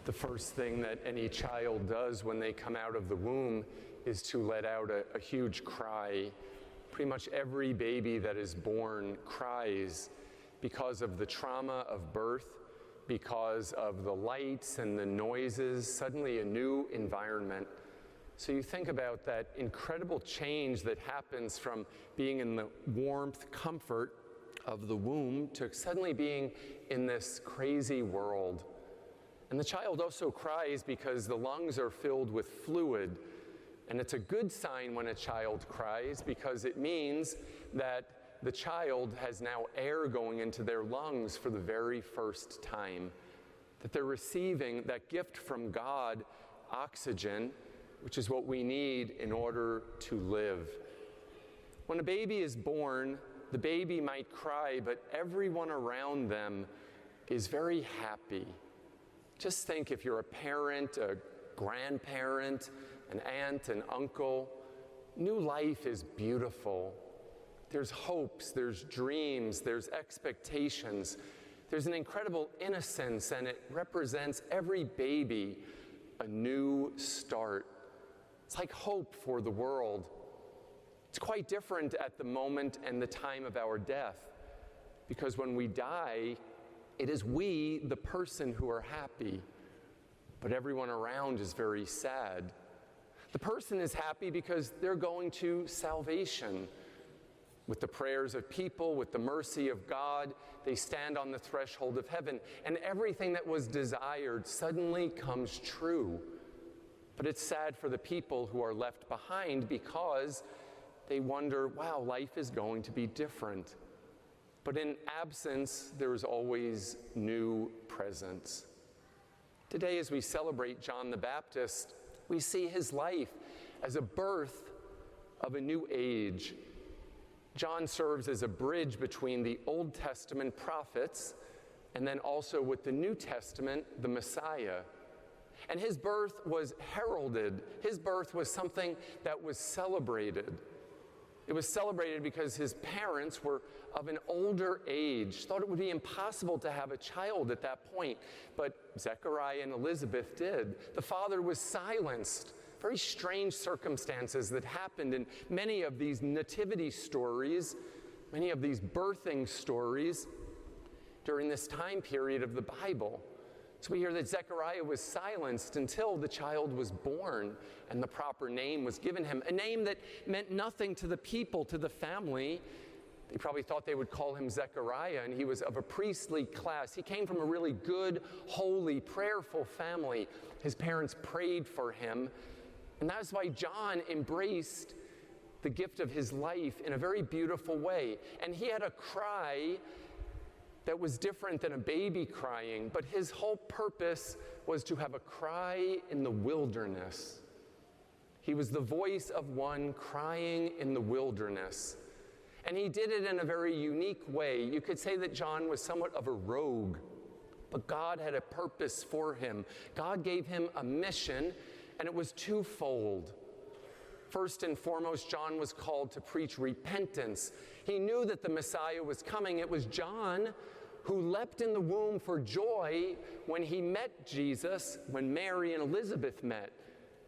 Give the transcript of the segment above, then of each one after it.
The first thing that any child does when they come out of the womb is to let out a huge cry. Pretty much every baby that is born cries because of the trauma of birth, because of the lights and the noises, suddenly a new environment. So you think about that incredible change that happens from being in the warmth, comfort of the womb to suddenly being in this crazy world. And the child also cries because the lungs are filled with fluid. And it's a good sign when a child cries because it means that the child has now air going into their lungs for the very first time. That they're receiving that gift from God, oxygen, which is what we need in order to live. When a baby is born, the baby might cry, but everyone around them is very happy. Just think if you're a parent, a grandparent, an aunt, an uncle, new life is beautiful. There's hopes, there's dreams, there's expectations. There's an incredible innocence, and it represents every baby a new start. It's like hope for the world. It's quite different at the moment and the time of our death, because when we die, it is we, the person, who are happy, but everyone around is very sad. The person is happy because they're going to salvation. With the prayers of people, with the mercy of God, they stand on the threshold of heaven, and everything that was desired suddenly comes true. But it's sad for the people who are left behind because they wonder, wow, life is going to be different. But in absence, there is always new presence. Today, as we celebrate John the Baptist, we see his life as a birth of a new age. John serves as a bridge between the Old Testament prophets and then also with the New Testament, the Messiah. And his birth was heralded. His birth was something that was celebrated. It was celebrated because his parents were of an older age, thought it would be impossible to have a child at that point, but Zechariah and Elizabeth did. The father was silenced. Very strange circumstances that happened in many of these nativity stories, many of these birthing stories during this time period of the Bible. So we hear that Zechariah was silenced until the child was born and the proper name was given him, a name that meant nothing to the people, to the family. They probably thought they would call him Zechariah, and he was of a priestly class. He came from a really good, holy, prayerful family. His parents prayed for him, and that's why John embraced the gift of his life in a very beautiful way. And he had a cry that was different than a baby crying, but his whole purpose was to have a cry in the wilderness. He was the voice of one crying in the wilderness. And he did it in a very unique way. You could say that John was somewhat of a rogue, but God had a purpose for him. God gave him a mission, and it was twofold. First and foremost, John was called to preach repentance. He knew that the Messiah was coming. It was John who leapt in the womb for joy when he met Jesus, when Mary and Elizabeth met.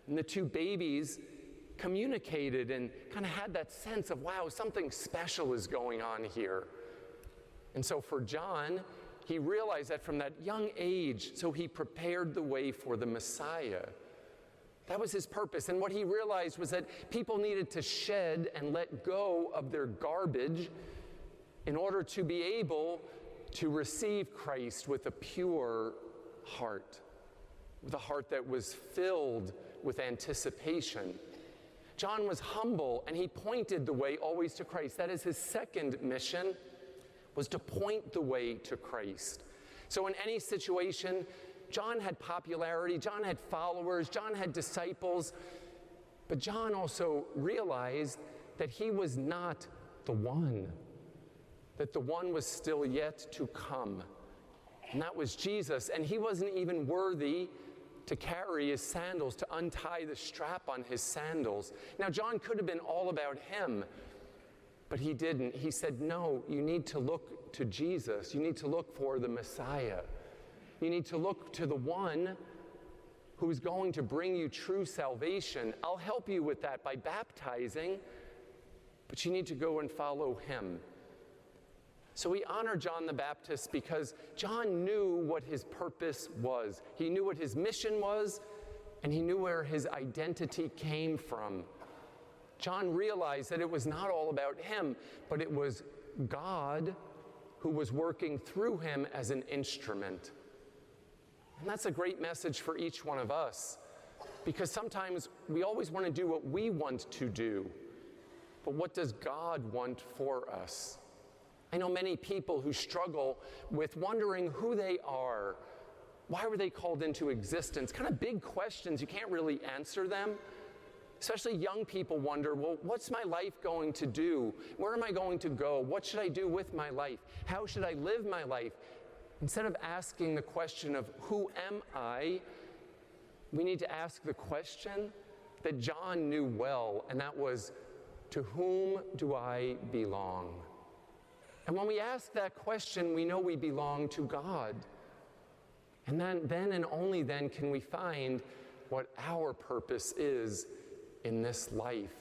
And the two babies communicated and kind of had that sense of, wow, something special is going on here. And so for John, he realized that from that young age, so he prepared the way for the Messiah. That was his purpose. And what he realized was that people needed to shed and let go of their garbage in order to be able to receive Christ with a pure heart, with a heart that was filled with anticipation. John was humble, and he pointed the way always to Christ. That is his second mission, was to point the way to Christ. So in any situation, John had popularity, John had followers, John had disciples, but John also realized that he was not the one, that the one was still yet to come, and that was Jesus, and he wasn't even worthy to carry his sandals, to untie the strap on his sandals. Now, John could have been all about him, but he didn't. He said, no, you need to look to Jesus. You need to look for the Messiah. You need to look to the one who's going to bring you true salvation. I'll help you with that by baptizing, but you need to go and follow him. So we honor John the Baptist because John knew what his purpose was. He knew what his mission was, and he knew where his identity came from. John realized that it was not all about him, but it was God who was working through him as an instrument. And that's a great message for each one of us, because sometimes we always want to do what we want to do, but what does God want for us? I know many people who struggle with wondering who they are. Why were they called into existence? Kind of big questions. You can't really answer them. Especially young people wonder, well, what's my life going to do? Where am I going to go? What should I do with my life? How should I live my life? Instead of asking the question of who am I, we need to ask the question that John knew well, and that was, to whom do I belong? And when we ask that question, we know we belong to God. And then and only then can we find what our purpose is in this life.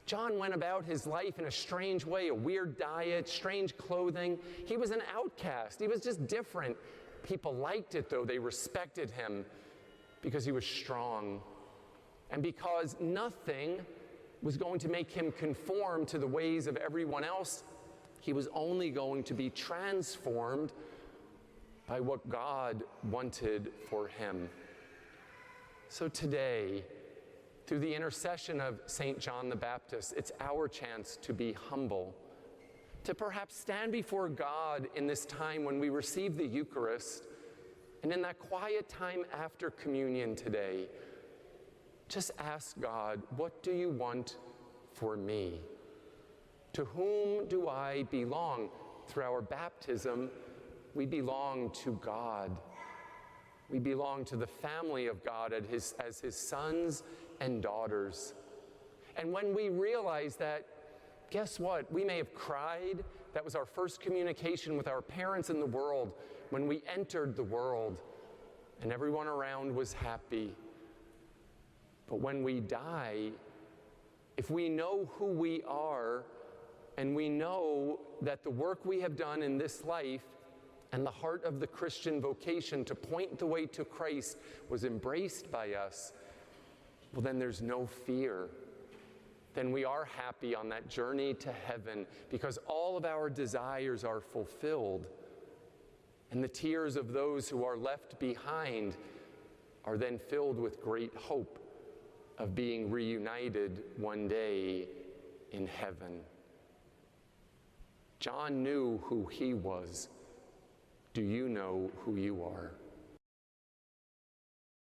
John went about his life in a strange way, a weird diet, strange clothing. He was an outcast. He was just different. People liked it, though. They respected him because he was strong. And because nothing was going to make him conform to the ways of everyone else, he was only going to be transformed by what God wanted for him. So today, through the intercession of St. John the Baptist, it's our chance to be humble, to perhaps stand before God in this time when we receive the Eucharist, and in that quiet time after communion today, just ask God, what do you want for me? To whom do I belong? Through our baptism, we belong to God. We belong to the family of God as his sons and daughters. And when we realize that, guess what? We may have cried. That was our first communication with our parents in the world when we entered the world, and everyone around was happy. But when we die, if we know who we are, and we know that the work we have done in this life and the heart of the Christian vocation to point the way to Christ was embraced by us, well, then there's no fear. Then we are happy on that journey to heaven because all of our desires are fulfilled. And the tears of those who are left behind are then filled with great hope of being reunited one day in heaven. John knew who he was. Do you know who you are?